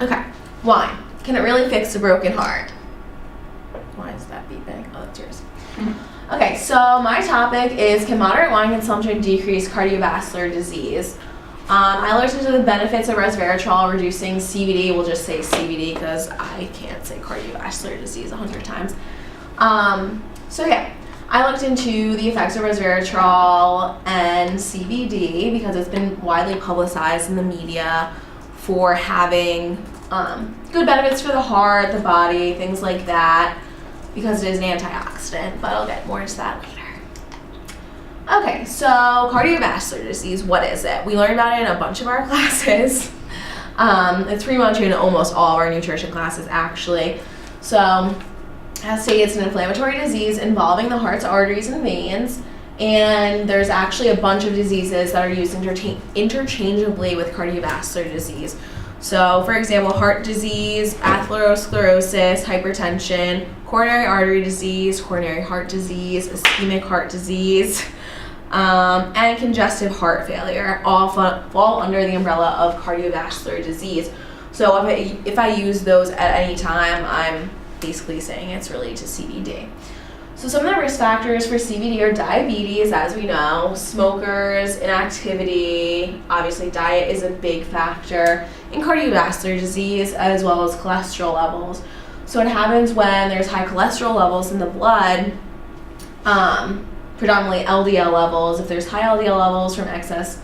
Okay, wine. Can it really fix a broken heart? Why is that beeping? Oh, that's yours. Okay, so my topic is, can moderate wine consumption decrease cardiovascular disease? I looked into the benefits of resveratrol reducing CVD. We'll just say CVD because I can't say cardiovascular disease 100 times. So yeah, I looked into the effects of resveratrol and CVD because it's been widely publicized in the media for having good benefits for the heart, the body, things like that, because it is an antioxidant, but I'll get more into that later. Okay, so cardiovascular disease, what is it? We learned about it in a bunch of our classes. It's pretty much in almost all of our nutrition classes, actually. So, as stated, it's an inflammatory disease involving the heart's arteries and veins, and there's actually a bunch of diseases that are used interchangeably with cardiovascular disease. So, for example, heart disease, atherosclerosis, hypertension, coronary artery disease, coronary heart disease, ischemic heart disease, and congestive heart failure all fall under the umbrella of cardiovascular disease. So if I use those at any time, I'm basically saying it's related to CVD. So some of the risk factors for CVD are diabetes, as we know, smokers, inactivity, obviously diet is a big factor in cardiovascular disease, as well as cholesterol levels. So what happens when there's high cholesterol levels in the blood, predominantly LDL levels, if there's high LDL levels from excess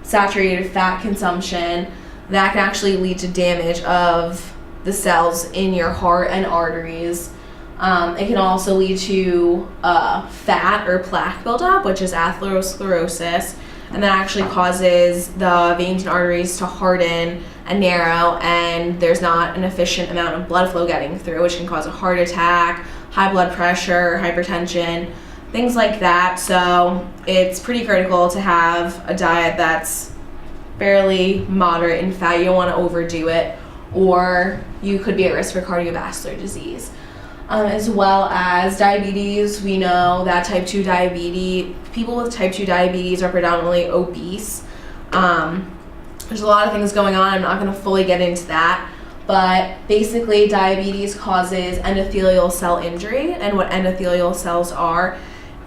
saturated fat consumption, that can actually lead to damage of the cells in your heart and arteries. It can also lead to fat or plaque buildup, which is atherosclerosis, and that actually causes the veins and arteries to harden and narrow, and there's not an efficient amount of blood flow getting through, which can cause a heart attack, high blood pressure, hypertension, things like that. So it's pretty critical to have a diet that's fairly moderate in fat. You don't want to overdo it, or you could be at risk for cardiovascular disease. As well as diabetes, we know that people with type 2 diabetes are predominantly obese. There's a lot of things going on. I'm not going to fully get into that. But basically, diabetes causes endothelial cell injury. And what endothelial cells are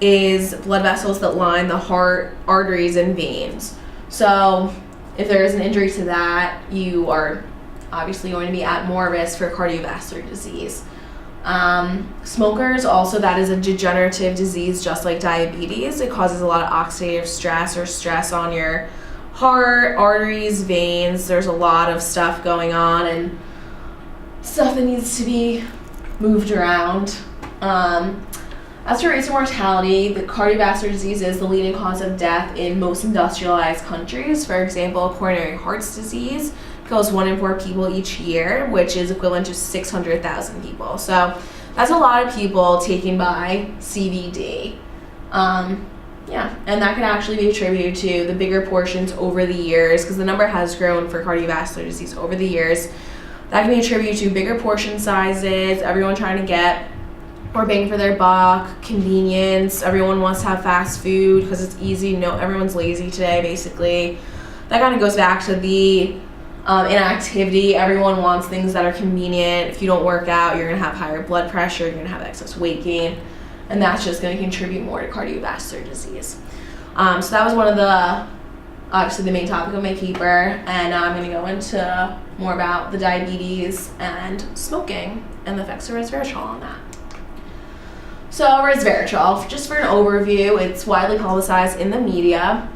is blood vessels that line the heart, arteries, and veins. So if there is an injury to that, you are obviously going to be at more risk for cardiovascular disease. Smokers, also, that is a degenerative disease just like diabetes. It causes a lot of oxidative stress or stress on your heart, arteries, veins. There's a lot of stuff going on and stuff that needs to be moved around. As for rates of mortality, the cardiovascular disease is the leading cause of death in most industrialized countries. For example, coronary heart disease kills 1 in 4 people each year, which is equivalent to 600,000 people. So that's a lot of people taken by CVD. And that can actually be attributed to the bigger portions over the years, because the number has grown for cardiovascular disease over the years. That can be attributed to bigger portion sizes, everyone trying to get more bang for their buck, convenience. Everyone wants to have fast food because it's easy. No, everyone's lazy today, basically. That kind of goes back to the inactivity. Everyone wants things that are convenient. If you don't work out, you're going to have higher blood pressure, you're going to have excess weight gain, and that's just going to contribute more to cardiovascular disease. So that was one of obviously the main topic of my paper, and now I'm going to go into more about the diabetes and smoking and the effects of resveratrol on that. So resveratrol, just for an overview, it's widely publicized in the media,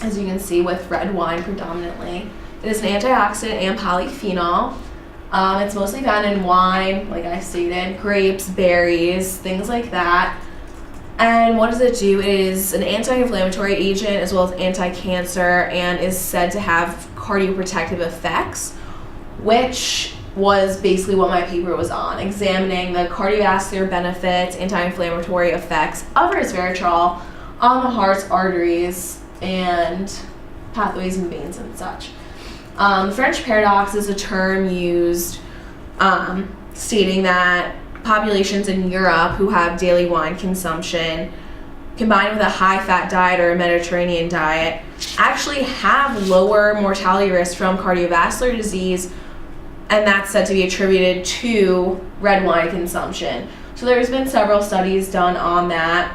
as you can see with red wine predominantly. It is an antioxidant and polyphenol. It's mostly found in wine, like I stated, grapes, berries, things like that. And what does it do? It is an anti-inflammatory agent as well as anti-cancer, and is said to have cardioprotective effects, which was basically what my paper was on, examining the cardiovascular benefits, anti-inflammatory effects of resveratrol on the heart's arteries and pathways and veins and such. The French paradox is a term used stating that populations in Europe who have daily wine consumption combined with a high-fat diet or a Mediterranean diet actually have lower mortality risk from cardiovascular disease and that's said to be attributed to red wine consumption. So there's been several studies done on that.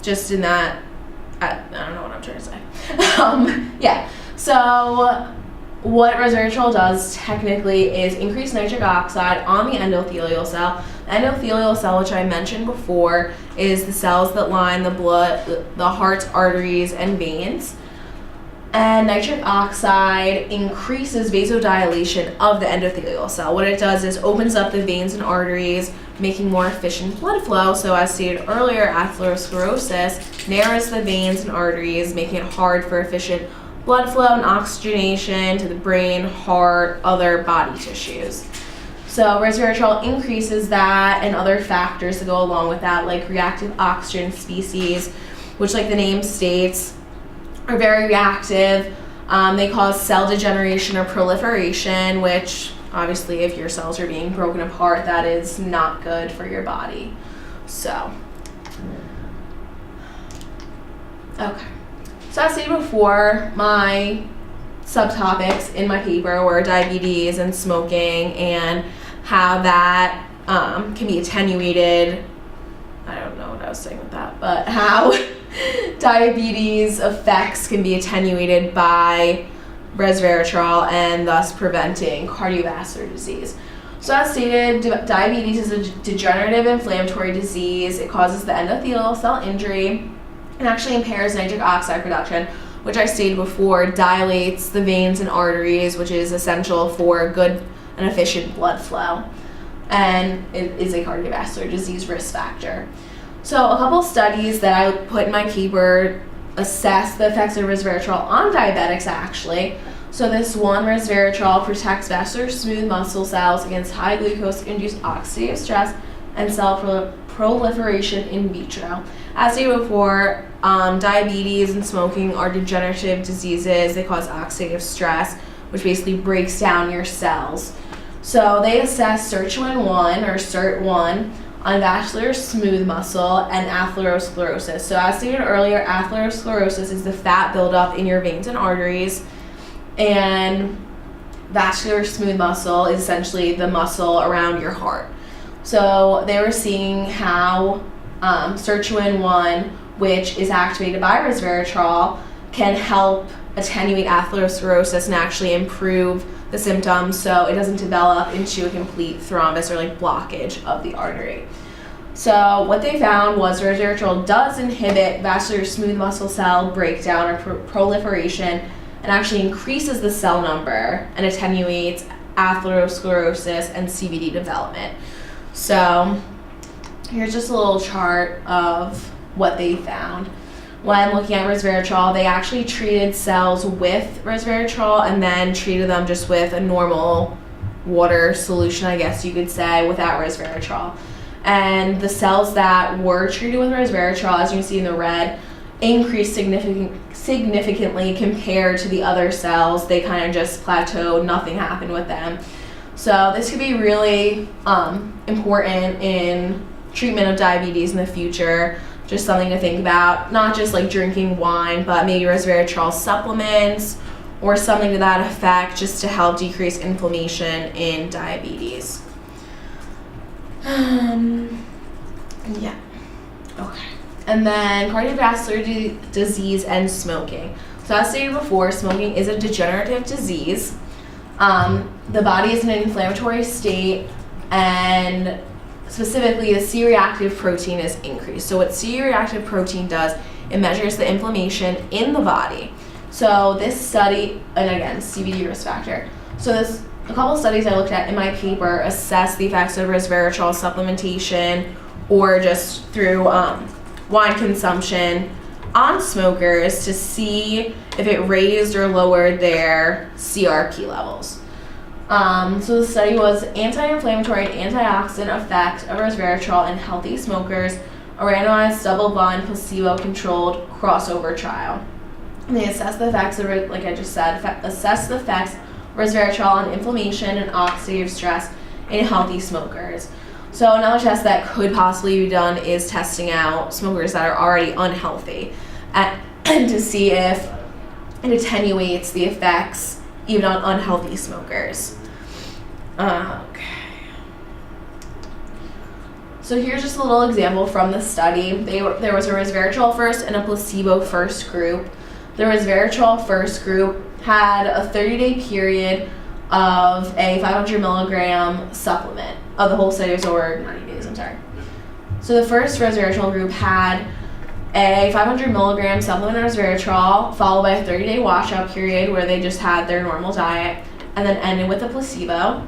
Just in that, I don't know what I'm trying to say. Yeah, so what resveratrol does technically is increase nitric oxide on the endothelial cell. The endothelial cell, which I mentioned before, is the cells that line the blood, the heart's arteries and veins. And nitric oxide increases vasodilation of the endothelial cell. What it does is opens up the veins and arteries, making more efficient blood flow. So as stated earlier, atherosclerosis narrows the veins and arteries, making it hard for efficient blood flow and oxygenation to the brain, heart, other body tissues. So resveratrol increases that, and other factors that go along with that, like reactive oxygen species, which, like the name states, are very reactive. They cause cell degeneration or proliferation, which obviously if your cells are being broken apart, that is not good for your body. So, okay. So as stated before, my subtopics in my paper were diabetes and smoking and how that can be attenuated. I don't know what I was saying with that, but how diabetes effects can be attenuated by resveratrol and thus preventing cardiovascular disease. So as stated, diabetes is a degenerative inflammatory disease. It causes the endothelial cell injury and actually impairs nitric oxide production, which I stated before dilates the veins and arteries, which is essential for good and efficient blood flow, and it is a cardiovascular disease risk factor. So a couple studies that I put in my paper assess the effects of resveratrol on diabetics actually. So this one, resveratrol protects vascular smooth muscle cells against high glucose-induced oxidative stress and cell proliferation in vitro. As stated before, diabetes and smoking are degenerative diseases. They cause oxidative stress, which basically breaks down your cells. So they assess sirtuin-1 or SIRT1 on vascular smooth muscle and atherosclerosis. So as stated earlier, atherosclerosis is the fat buildup in your veins and arteries, and vascular smooth muscle is essentially the muscle around your heart. So they were seeing how sirtuin-1, which is activated by resveratrol, can help attenuate atherosclerosis and actually improve the symptoms so it doesn't develop into a complete thrombus or like blockage of the artery. So what they found was resveratrol does inhibit vascular smooth muscle cell breakdown or proliferation, and actually increases the cell number and attenuates atherosclerosis and CVD development. So here's just a little chart of what they found. When looking at resveratrol, they actually treated cells with resveratrol and then treated them just with a normal water solution, I guess you could say, without resveratrol. And the cells that were treated with resveratrol, as you can see in the red, increased significantly compared to the other cells. They kind of just plateaued, nothing happened with them. So this could be really important in treatment of diabetes in the future. Just something to think about, not just like drinking wine, but maybe resveratrol supplements or something to that effect, just to help decrease inflammation in diabetes. Yeah, okay. And then cardiovascular disease and smoking. So as stated before, smoking is a degenerative disease. The body is in an inflammatory state, and specifically the C-reactive protein is increased. So what C-reactive protein does, it measures the inflammation in the body. So this study, and again, CVD risk factor. So a couple of studies I looked at in my paper assess the effects of resveratrol supplementation or just through wine consumption on smokers to see if it raised or lowered their CRP levels. So the study was anti-inflammatory and antioxidant effect of resveratrol in healthy smokers, a randomized double-blind placebo-controlled crossover trial. And they assessed the effects of, like I just said, assessed the effects of resveratrol on inflammation and oxidative stress in healthy smokers. So another test that could possibly be done is testing out smokers that are already unhealthy and to see if it attenuates the effects even on unhealthy smokers. Okay. So here's just a little example from the study. There was a resveratrol first and a placebo first group. The resveratrol first group had a 30-day period of a 500 milligram supplement. The whole study was over 90 days, I'm sorry. So the first resveratrol group had a 500 milligram supplement of resveratrol, followed by a 30-day washout period where they just had their normal diet, and then ended with a placebo.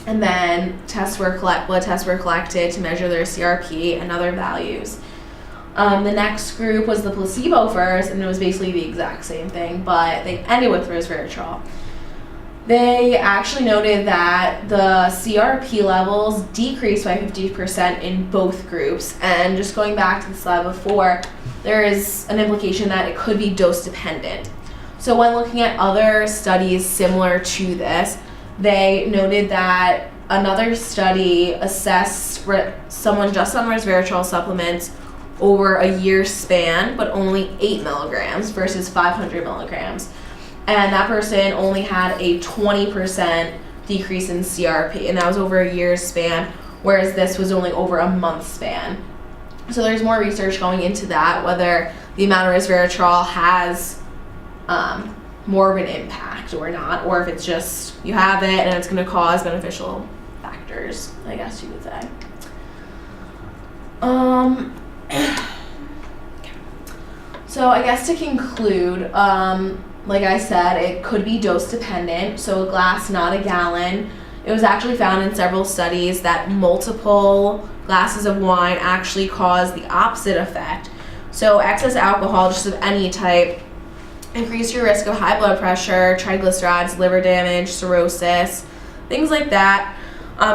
And then blood tests were collected to measure their CRP and other values. The next group was the placebo first, and it was basically the exact same thing, but they ended with resveratrol. They actually noted that the CRP levels decreased by 50% in both groups. And just going back to the slide before, there is an implication that it could be dose dependent. So when looking at other studies similar to this, they noted that another study assessed someone just on resveratrol supplements over a year span, but only 8 milligrams versus 500 milligrams. And that person only had a 20% decrease in CRP, and that was over a year's span, whereas this was only over a month span. So there's more research going into that, whether the amount of resveratrol has more of an impact or not, or if it's just you have it and it's going to cause beneficial factors, I guess you would say. So I guess to conclude, like I said, it could be dose dependent, so a glass, not a gallon. It was actually found in several studies that multiple glasses of wine actually cause the opposite effect. So excess alcohol, just of any type, increase your risk of high blood pressure, triglycerides, liver damage, cirrhosis, things like that.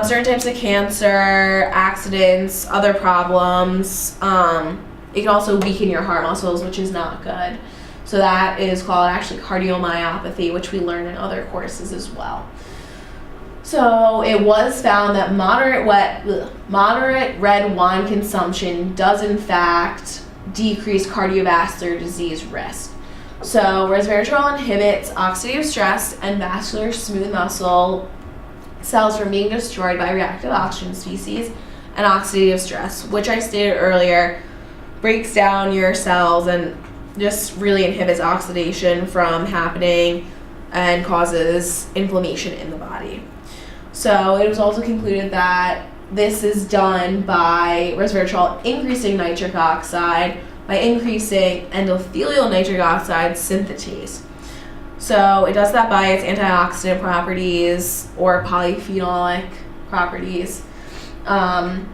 Certain types of cancer, accidents, other problems. It can also weaken your heart muscles, which is not good. So that is called actually cardiomyopathy, which we learn in other courses as well. So it was found that moderate red wine consumption does in fact decrease cardiovascular disease risk. So resveratrol inhibits oxidative stress and vascular smooth muscle cells from being destroyed by reactive oxygen species and oxidative stress, which I stated earlier, breaks down your cells and just really inhibits oxidation from happening and causes inflammation in the body. So it was also concluded that this is done by resveratrol increasing nitric oxide by increasing endothelial nitric oxide synthetase. So it does that by its antioxidant properties or polyphenolic properties. And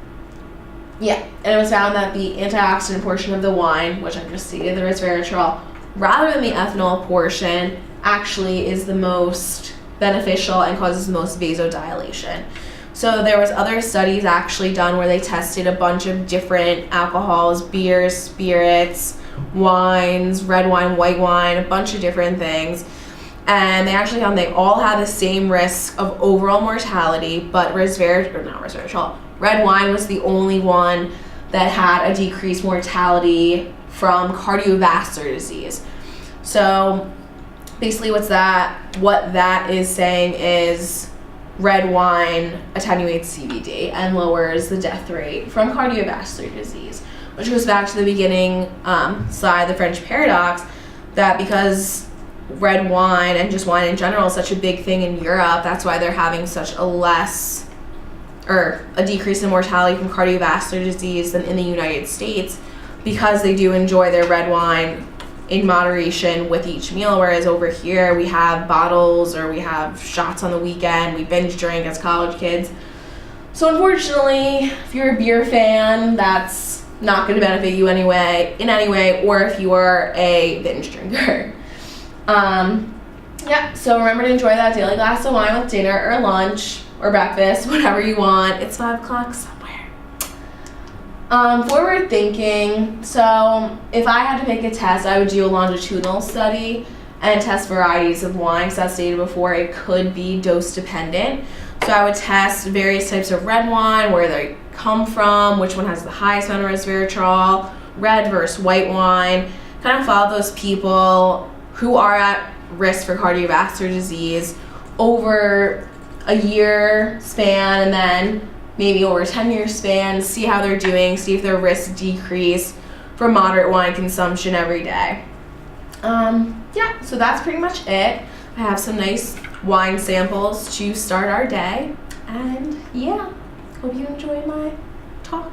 it was found that the antioxidant portion of the wine, which I just stated, the resveratrol, rather than the ethanol portion, actually is the most beneficial and causes the most vasodilation. So there was other studies actually done where they tested a bunch of different alcohols, beers, spirits, wines, red wine, white wine, a bunch of different things. And they actually found they all had the same risk of overall mortality, but red wine was the only one that had a decreased mortality from cardiovascular disease. So basically what that is saying is red wine attenuates CVD and lowers the death rate from cardiovascular disease, which goes back to the beginning slide, the French paradox, that because red wine and just wine in general is such a big thing in Europe, that's why they're having such a decrease in mortality from cardiovascular disease than in the United States, because they do enjoy their red wine in moderation with each meal, whereas over here we have bottles or we have shots on the weekend, we binge drink as college kids. So unfortunately, if you're a beer fan, that's not going to benefit you in any way, or if you are a binge drinker. So remember to enjoy that daily glass of wine with dinner or lunch or breakfast, whatever you want. It's 5 o'clock somewhere. Forward thinking. So if I had to pick a test, I would do a longitudinal study and test varieties of wine. Because as stated before, it could be dose dependent. So I would test various types of red wine, where they come from, which one has the highest amount of resveratrol, red versus white wine. Kind of follow those people who are at risk for cardiovascular disease over a year span, and then maybe over a 10-year span, see how they're doing, see if their risks decrease from moderate wine consumption every day. Yeah, so that's pretty much it. I have some nice wine samples to start our day, and yeah, hope you enjoyed my talk.